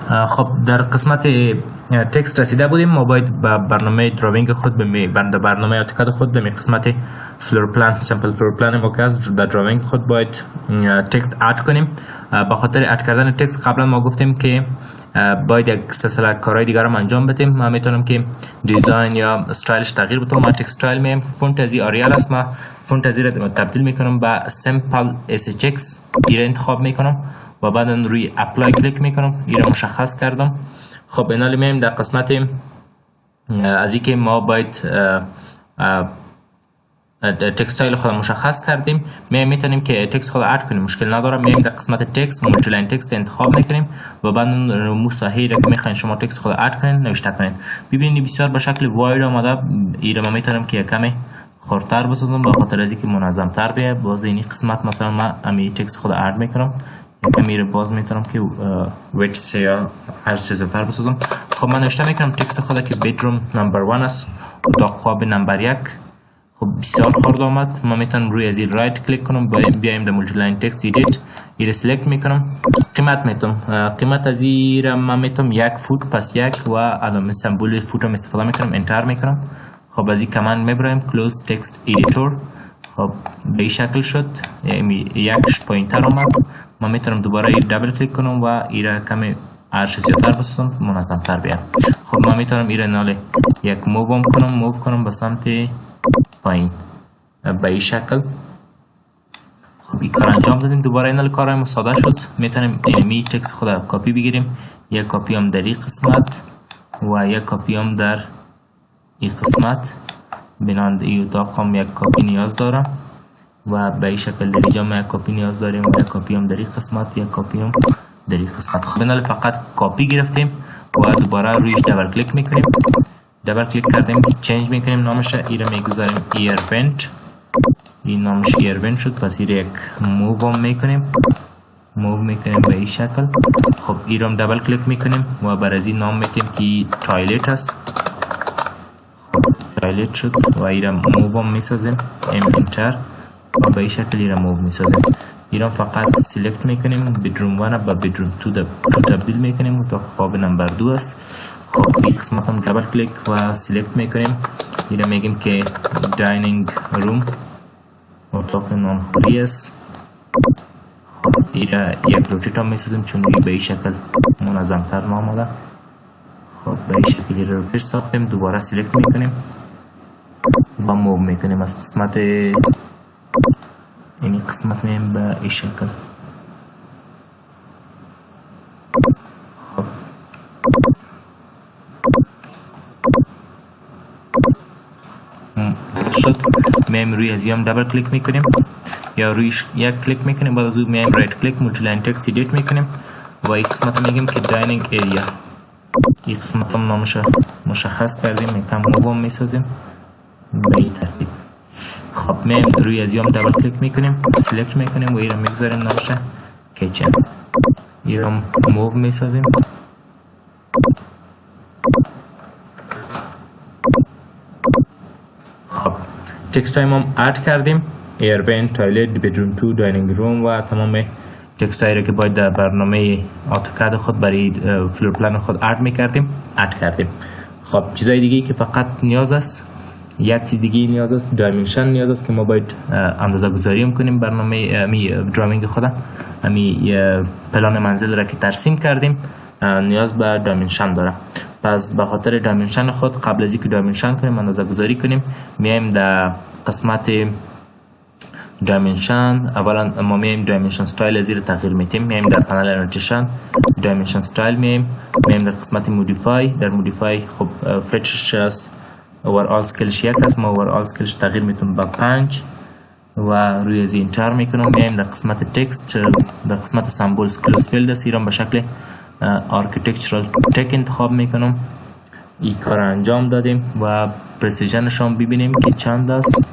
خب در قسمت تکست رسیده بودیم. ما باید به برنامه دراوینگ خود برنامه آتوکاد خود به قسمت فلور پلان، سمپل فلور پلان ما که در دراوینگ خود باید تکست اد کنیم. به خاطر اد کردن تکست قبلا ما گفتیم که باید یک سلسله کارهای دیگر هم انجام بدیم. ما میتونم که دیزاین یا استایلش تغییر بدم. ما تکست استایل میم فونت از آریال است، ما فونت از رو تبدیل میکنم به سمپل SHX ایره انتخاب میکنم و بعد روی اپلای کلیک میکنم. این رو مشخص کردم. خب اینالی میم در قسمت از اینکه ما باید تکستایل خود مشخص کردیم، میتونیم که تکست خود اد کنیم، مشکل نداره. میایم در قسمت تکست مولتی تکست انتخاب میکنیم و بعد اون ساحه‌ای را که میخواین شما تکست خود اد کنین نوشته کنین. ببینید بسیار به شکل واید آمده. این رو میتونم که کمی خردتر بسازم به خاطر از اینکه منظم تر بیه. باز این قسمت مثلا من امی تکست خود اد میکنم، کمی رو باز میتونم که ویتس یا هر چیز تر بسازم. خب من نوشته میکنم تکست خود که بیدروم نمبر 1 است، اتاق خواب نمبر 1. خب بسیار خرد آمد. ما میتونم روی از این رایت کلیک کنم، بیایم در مولتی لاین تکست ایدیت، این سلکت میکنم. قیمت میتونم، قیمت از این من میتونم 1 فوت پس 1 و علامه سمبول فوت رو استفاده میکنم، انتر میکنم. خب از این کمند میبریم کلوز تکست ایدیتور. خب به این شکل شد، یک پوینتر آمد. ما میتونم دوباره دبل کلیک کنم و این کمی ارش زیادتر بسازم، منظم تر بیام. خب ما میتونم این ناله یک موو کنم به سمت پایین به این شکل. خب این کار انجام دادیم. دوباره این کارهای ما ساده شد. میتونیم اینمی تکست خود کپی بگیریم، یک کپی هم در این قسمت و یک کپی هم در این قسمت. بنابراین این اتاق هم یک کپی نیاز دارم و به این شکل در اینجا ما یک کپی نیاز داریم، یک کپی هم در این قسمت، یک کپی هم در این قسمت. خب بنابراین فقط کپی گرفتیم و دوباره رویش دبل کلیک میکنیم. دبل کلیک کردیم، چنج میکنیم نامش، این رو میگذاریم ایرونت. این نامش ایرونت شد. پس این یک موو هم میکنیم به این شکل. خب این رو دبل کلیک میکنیم و بر از این نام میتیم که تایلت است. خب تایلت شد و این رو موو هم میسازیم، انتر و به این شکل این رو موو میسازیم. این رو فقط سیلکت میکنیم، بیدروم 1 با بیدروم 2 تبدیل میکنیم، اتاق خواب نمبر 2 است. خب این قسمت هم دبل کلیک و سیلکت میکنیم. این رو میگیم که داینینگ روم، اتاق نانخوری است. خب این رو یک روتیت هم میسازیم چون به این شکل منظم تر آمده. خب به این شکل این روتیت ساختیم. دوباره سیلکت میکنیم و موو میکنیم از قسمت این قسمت میم به این شکل. شد. میم روی از هم دبل کلیک میکنیم یا رویش یک کلیک میکنیم، بعد از اون میم رایت کلیک مولتی لاین تکست ایدیت میکنیم و این قسمت میگیم که داینینگ ایریا. این قسمت هم نامش مشخص کردیم، یکم موو میسازیم به این ترتیب. خب میم روی از هم دبل کلیک میکنیم، سیلکت میکنیم و این رو میگذاریم نامش کیچن. این رو موو میسازیم. خب تکست های ما اد کردیم، ایرونت، تایلت، بیدروم 2، داینینگ روم و تمام تکست هایی که باید در برنامه آتوکاد خود برای فلور پلان خود اد کردیم. خب چیزای دیگه که فقط نیاز است، یک چیز دیگه نیاز است، دایمنشن نیاز است که ما باید اندازه گذاری کنیم. برنامه دراوینگ خود پلان منزل را که ترسیم کردیم نیاز به دایمنشن داره. پس به خاطر دایمنشن خود قبل از اینکه دایمنشن کنیم اندازه گذاری کنیم، میایم در قسمت دایمنشن. اولا ما میایم دایمنشن استایل از رو تغییر میتیم، میایم در پنل انوتیشن دایمنشن استایل، میایم در قسمت مودیفای. در مودیفای خب فرچش است، اوورال اسکیلش 1 است، ما اوورال اسکیلش تغییر میتونم با 5 و روی از انتر میکنم. میایم در قسمت تکست، در قسمت سمبولز کلوز فیلد است، ایران به شکل آرکیتکچرال تک انتخاب میکنم. این کار انجام دادیم و پرسیژنش هم ببینیم که چند است.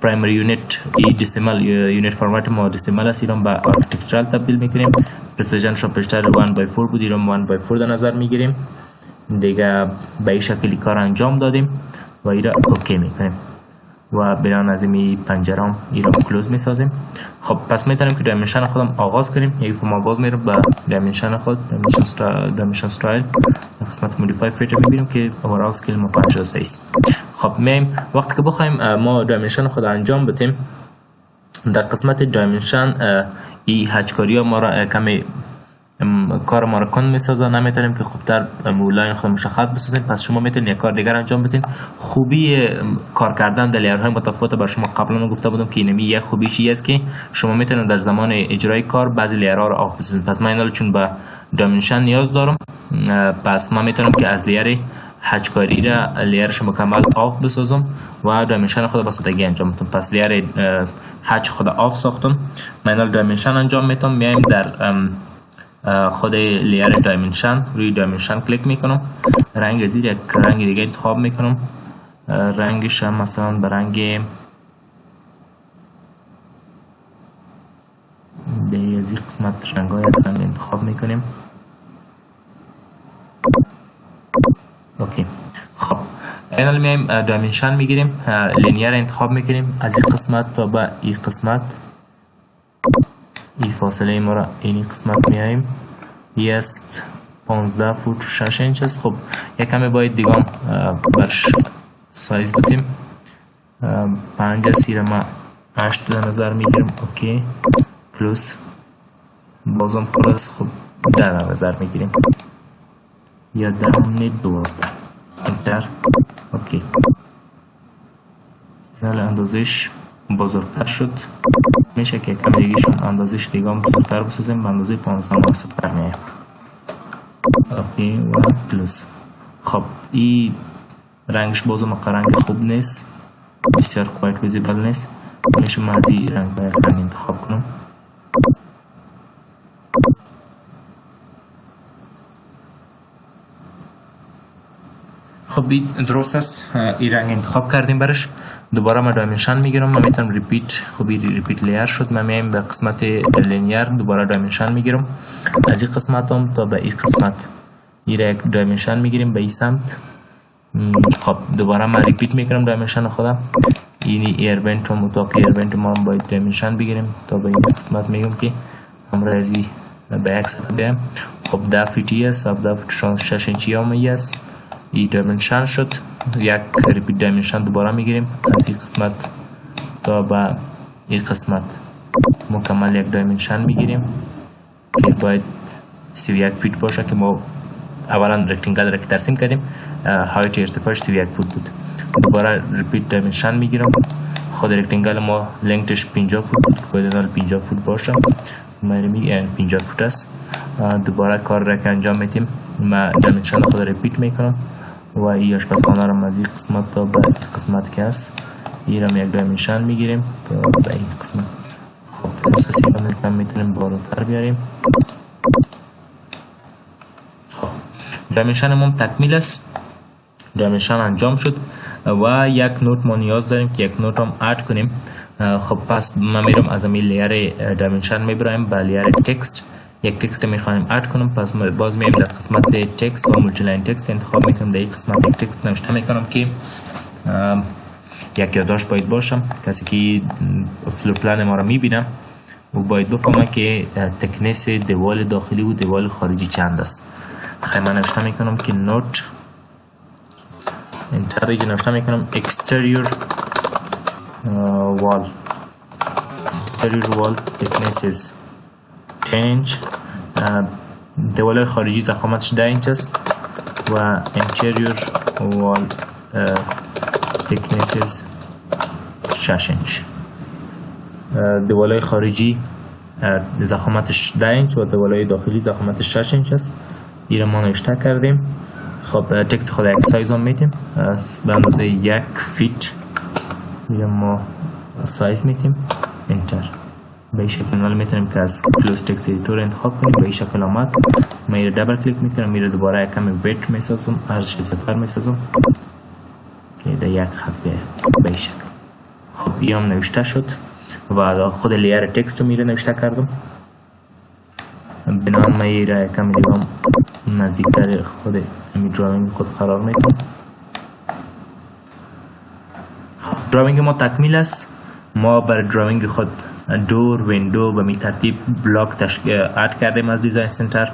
پرایمری یونیت ای دسیمال یونیت فرمت ما دسیمال است، ایران به آرکیتکچرال تبدیل میکنیم. پرسیژنش هم پیشتر 1/4 بود، ایران 1/4 در نظر میگیریم. دیگه به این شکلی کار انجام دادیم و این را اوکی میکنیم. و بنان از این پنجرام این رو کلوز میسازیم. خب پس میتونیم که دایمنشن خودم آغاز کنیم. یک ما باز میرم به دایمنشن خود، دایمنشن استایل، قسمت مودیفای فیلتر میبینیم که اوورال اسکیل ما 53 است. خب میایم وقتی که بخوایم ما دایمنشن خود انجام بدیم، در قسمت دایمنشن این هچکاری ها ما را کمی کار ما را کند میسازه، نمیتونیم که خوب تر لاین خود مشخص بسازیم. پس شما میتونید یک کار دیگر انجام بدین. خوبی کار کردن در لیرهای متفاوت بر شما قبلا گفته بودم که اینمی یک خوبیش است که شما میتونید در زمان اجرای کار بعضی لیرها را آف بسازید. پس من اینا چون به دایمنشن نیاز دارم، پس من میتونم که از لیر هچکاری را لیرش مکمل آف بسازم و دایمنشن خود به سادگی انجام میدم. پس لیر هچ خود آف ساختم، من دایمنشن انجام میدم. میایم در خود لیر دایمنشن، روی دایمنشن کلیک میکنم، رنگ زیر یک رنگ دیگه انتخاب میکنم، رنگش هم مثلا به رنگ دیگه از این قسمت رنگای رنگ انتخاب میکنیم. اوکی. خب اینال میایم دایمنشن میگیریم، لینیر انتخاب میکنیم، از این قسمت تا به این قسمت این فاصله ما را این قسمت میاییم، این است 15 فوت 6 انچ است. خب یک کمی باید دیگه برش سایز بدیم، 5 است، را ما 8 در نظر میگیریم. اوکی پلوس بازم خلاص خب 10 در نظر میگیریم، یا 10 نید 12 انتر. اوکی حالا اندازش بزرگتر شد، میشه که کم دیگهشون اندازش دیگه هم بزرگتر بسازیم، به اندازه 15 مناسب میایم. اوکی و پلوس. خب این رنگش بازم رنگ خوب نیست، بسیار کوایت ویزیبل نیست، میشه من از این رنگ باید رنگ انتخاب کنم. خب درست است، این رنگ انتخاب کردیم برش. دوباره ما دایمنشن میگیرم، من میتونم ریپیت، خب ریپیت لیر شد، من میایم به قسمت لینیر، دوباره دایمنشن میگیرم، از این قسمت هم تا به این قسمت این دایمنشن میگیریم به این سمت. خب دوباره من ریپیت میکنم دایمنشن خودم، این ایرونت هم اتاق ایرونت ما هم باید دایمنشن بگیریم تا به این قسمت میگم که همراه از این به عکس بیایم. خب 10 فیتی است، 17 فوت 6 انچی هم است، این دایمنشن شد. یک ریپیت دایمنشن دوباره میگیریم، از این قسمت تا به این قسمت مکمل یک دایمنشن میگیریم که باید 31 فیت باشه که ما اولا رکتینگل را که ترسیم کردیم هایت ارتفاعش 31 فوت بود. دوباره ریپیت دایمنشن میگیرم، خود رکتینگل ما لنگتش 50 فوت بود که باید 50 فوت باشه، یعنی 50 فوت است. دوباره کار را که انجام میدیم ما دایمنشن خود ریپیت میکنم و این آشپزخانه را از این قسمت تا به قسمت که است این را یک دایمنشن میگیریم تا به این قسمت. خب اساسی کم میتونیم بالاتر بیاریم. خب دایمنشن ما تکمیل است، دایمنشن انجام شد و یک نوت ما نیاز داریم که یک نوت هم اد کنیم. خب پس من میرم از این لیر دایمنشن میبرایم به لیر تکست، یک تکست میخوایم اد کنم. پس باز میایم در قسمت تکست و مولتی لاین تکست انتخاب میکنم، در این قسمت یک تکست نوشته میکنم که یک یادداشت باید باشم، کسی که فلور پلان ما را میبینم و باید بفهمه که تکنیس دیوال داخلی و دیوال خارجی چند است. خیلی من نوشته میکنم که نوت انتر نوشته میکنم exterior wall thickness is 10 inch، دیوال خارجی ضخامتش 10 inch است و interior wall thickness is 6 inch. دیوال خارجی ضخامتش 10 اینچ و دیوال داخلی ضخامتش 6 اینچ است. این ما نوشته کردیم. خب تکست خود یک سایز هم میتیم به اندازه 1 فیت، این ما سایز میتیم انتر. به این شکل نال میتونیم که از کلوز تکست ادیتور انتخاب کنیم. به این شکل آمد، من این دبل کلیک میکنم، میره دوباره یک کمی ویت میسازم، ارزش زیادتر میسازم که در یک خط به این شکل. خب این هم نوشته شد و خود لیر تکست رو میره نوشته کردم. بنام من این را کمی دیگه هم نزدیکتر خود امی دراینگ خود قرار میدم. دراوینگ ما تکمیل است. ما برای دراوینگ خود دور، ویندو به می ترتیب بلاک اد کردیم از دیزاین سنتر،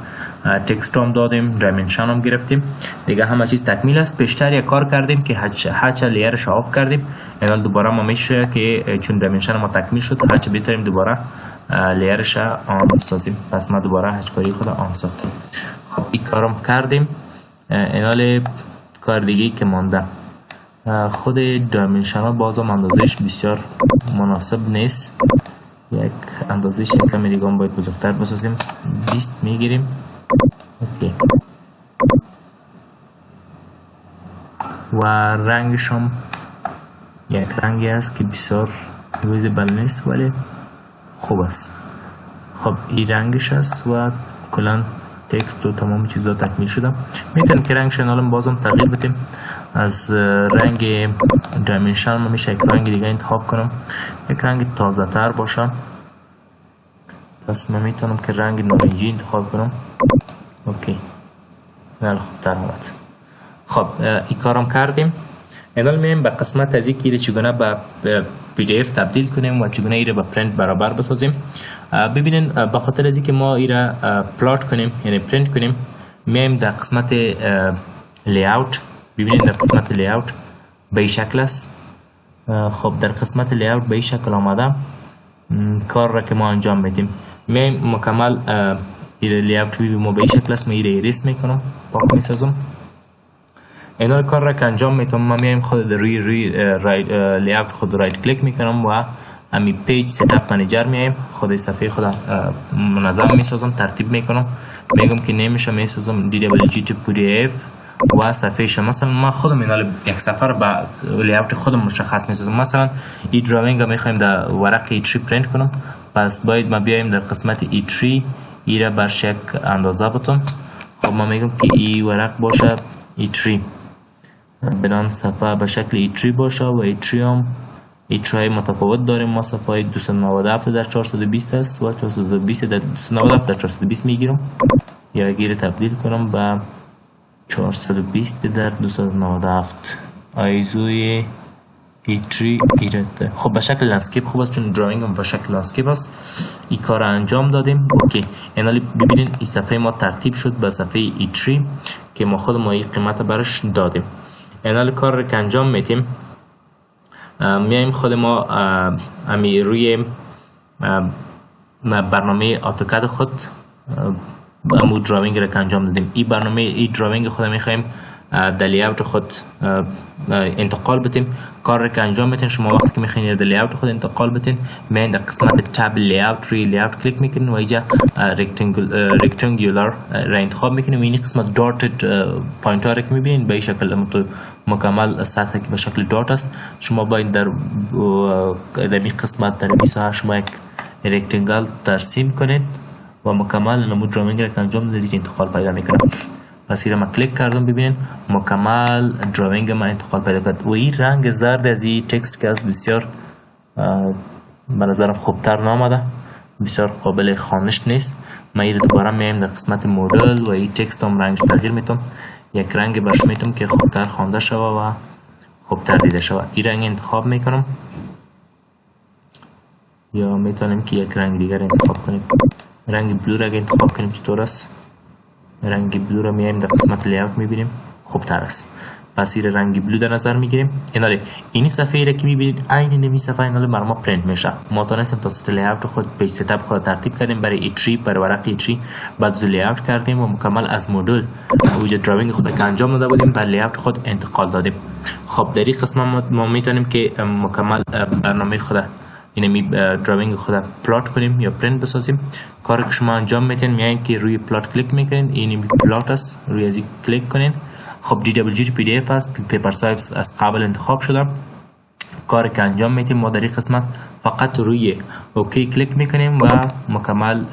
تکست هم دادیم، دایمنشن هم گرفتیم. دیگه همه چیز تکمیل است. پیشتر یک کار کردیم که هرچه لیرش آف کردیم. الان دوباره ما میشه که چون دایمنشن ما تکمیل شد هرچه بتونیم دوباره لیرش آن بسازیم. پس ما دوباره هچکاری خود آن ساختیم. خب این کارم کردیم. اینال کار دیگه که مانده، خود دایمنشن ها بازم اندازش بسیار مناسب نیست. یک اندازش کمی دیگه هم باید بزرگتر بسازیم. 20 میگیریم. اوکی. و رنگش هم یک رنگی است که بسیار ویزیبل نیست ولی خوب است. خب این رنگش است و کلا تکست و تمام چیزا تکمیل شده. میتونیم که رنگش الان بازم تغییر بدیم. از رنگ دایمنشن ما میشه یک رنگ دیگه انتخاب کنم، یک رنگ تازه تر باشه. پس من میتونم که رنگ نارنجی انتخاب کنم. اوکی، خیلی خوب تر آمد. خب این کارم کردیم. الان میایم به قسمت از اینکه چگونه به PDF تبدیل کنیم و چگونه ایره به پرینت برابر بسازیم. ببینین به خاطر از اینکه ما ایره پلات کنیم یعنی پرینت کنیم، میایم در قسمت لیاوت. ببینید در قسمت لیاوت به این شکل است. خب در قسمت لیاوت به این شکل آمده. کار را که ما انجام میدیم میایم مکمل ایره لیاوت ما به این شکل است. من ایره ایریس میکنم، پاک میسازم. اینا کار را که انجام میتونم ما میایم خود روی لیاوت خود رایت کلیک میکنم و امی پیج ست اپ منیجر میایم خود صفحه خود منظم میسازم، ترتیب میکنم. میگم که نمیشه میسازم DWG تو PDF و صفحه مثلا ما خودم اینا یک صفحه رو با لیاوت خودم مشخص میسازم. مثلا این دراوینگ رو میخوایم در ورق E3 پرینت کنم، پس باید ما بیایم در قسمت E3 ای را بر شک اندازه بتم. خب ما میگم که این ورق باشه E3 بنان صفحه به شکل E3 باشه و E3 هم E3 متفاوت داریم. ما صفحه 297 در 420 است و 420 در 297 در 420 میگیرم یا گیر تبدیل کنم به 420 در 297 آیزوی E3 ایرده. خب به شکل لندسکیپ خوب است چون دراوینگ هم به شکل لندسکیپ است. این کار انجام دادیم. اوکی، اینالی ببینید این صفحه ما ترتیب شد به صفحه E3 که ما خود ما این قیمت برش دادیم. اینالی کار رو که انجام میدیم میایم خود ما امی روی برنامه آتوکاد خود امو دراوینگ رو که انجام دادیم. این برنامه این دراوینگ خود میخوایم در لیاوت خود انتقال بدیم. کار رو که انجام بدین شما وقتی که میخواین در لیاوت خود انتقال بدین میاین در قسمت تاب لیاوت روی لیاوت کلیک میکنین و اینجا رکتانگولار را انتخاب میکنین و این قسمت داتد پوینتر رو که میبینین به این شکل مکمل سطح که به شکل دات است. شما باید در این قسمت در 28 شما یک رکتانگل ترسیم کنید و مکمل نمود دراوینگ را که انجام دادید انتقال پیدا میکنه. پس این ما کلیک کردم ببینین مکمل دراوینگ ما انتقال پیدا کرد و این رنگ زرد از این تکست که از بسیار به نظرم خوبتر نامده، بسیار قابل خوانش نیست. ما این دوباره میایم در قسمت مدل و این تکست هم رنگش تغییر میتم، یک رنگ برش میتم که خوبتر خوانده شوه و خوبتر دیده شوه. این رنگ انتخاب میکنم یا میتونیم که یک رنگ دیگر انتخاب کنیم. رنگ بلو را انتخاب کنیم چطور است. رنگ بلو را میایم در قسمت لیاوت میبینیم خوبتر است. پس این رنگ بلو در نظر میگیریم. اینی صفحه را که میبینید عین نمی صفحه ایناله بر ما پرینت میشه. ما تونستیم تا سطح لیاوت خود پیج ست اپ خود ترتیب کردیم برای E3 برای ورق E3 بعد از لیاوت کردیم و مکمل از مدل وجود دراوینگ خود که انجام داده بودیم بر لیاوت خود انتقال دادیم. خب در این قسمت ما میتونیم که مکمل برنامه خود یعنی دراوینگ خود پلات کنیم یا پرینت بسازیم. کاری که شما انجام میتین میایین که روی پلات کلیک میکنین، این پلات است، روی ازی کلیک کنین. خب DWG PDF است، پیپر سایز از قبل انتخاب شده. کاری که انجام میتین ما در این قسمت فقط روی اوکی کلیک میکنیم و مکمل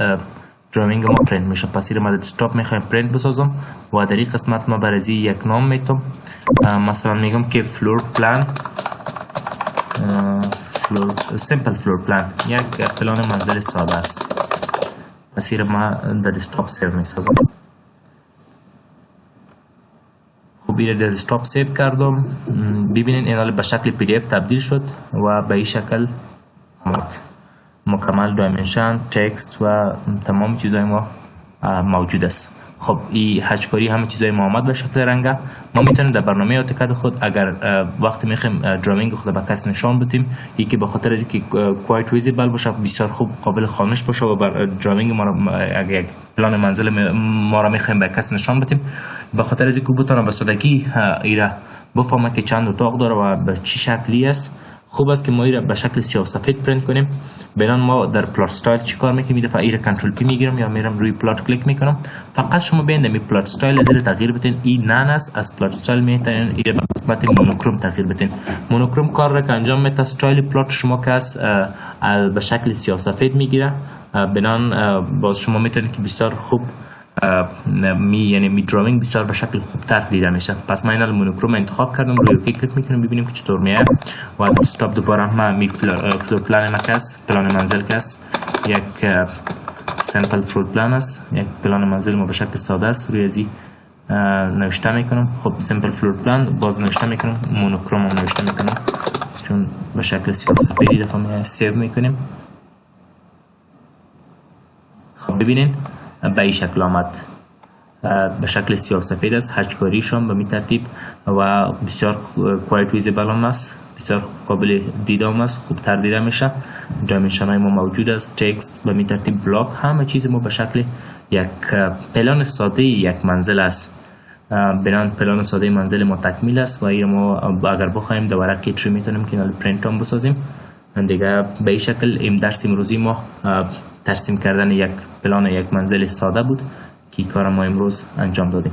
دراوینگ ما پرینت میشه. پس این ما دسکتاپ میخوایم پرینت بسازم و در این قسمت ما برای یک نام میتونم مثلا میگم که فلور پلان سیمپل فلور پلان، یک پلان منزل ساده است. پس این ما در دسکتاپ سیو میسازم. خب این دسکتاپ سیو کردم. ببینید این به شکل پی دی اف تبدیل شد و به این شکل آمد. مکمل دایمنشن، تکست و تمام چیزای ما موجود است. خب این هچکاری همه چیزای ما آمد به شکل رنگه. ما میتونیم در برنامه آتوکاد خود اگر وقتی میخوایم دراینگ خود به کس نشان بدیم، یکی به خاطر از اینکه کوایت ویزیبل باشه، بسیار خوب قابل خوانش باشه و بر دراینگ ما اگر یک پلان منزل ما را میخوایم به کس نشان بدیم، به خاطر از اینکه بتونه به سادگی ایرا بفهمه که چند اتاق داره و به چه شکلی است. خوب است که ما ایرا به شکل سیاه سفید پرینت کنیم. بنان ما در پلات استایل چیکار میکنیم؟ این دفعه ایرا کنترل پی میگیرم یا میرم روی پلات کلیک میکنم. فقط شما ببینید می پلات استایل از ایرا تغییر بدین. این نان است، از پلات استایل میتونین ایرا به قسمت مونوکروم تغییر بدین. مونوکروم کار را که انجام میده استایل پلات شما که است به شکل سیاه سفید میگیره. بنان باز شما میتونید که بسیار خوب می دراینگ بسیار به شکل خوبتر دیده میشه. پس من این مونوکروم انتخاب کردم، روی اوکی کلیک میکنم ببینیم که چطور میاد. و استاپ دوباره من می فلور پلان ما است، پلان منزل که است یک سمپل فلور پلان است، یک پلان منزل ما به شکل ساده است. روی ازی نوشته میکنم. خب سمپل فلور پلان باز نوشته میکنم، مونوکروم هم نوشته میکنم چون به شکل سیاه سفید دفعه می سیو میکنیم. خب ببینین به این شکل آمد، به شکل سیاه سفید است. هچکاریشان به می ترتیب و بسیار کوایت ویزیبل هم است، بسیار قابل دیده هم است، خوبتر دیده میشه. دایمنشن های ما موجود است، تکست به می ترتیب، بلاک، همه چیز ما به شکل یک پلان ساده یک منزل است. بنان پلان ساده منزل ما تکمیل است و این ما اگر بخوایم در ورق کیتری میتونیم که پرینت هم بسازیم. دیگه به این شکل این درس امروزی ما ترسیم کردن یک پلان یک منزل ساده بود که کار ما امروز انجام دادیم.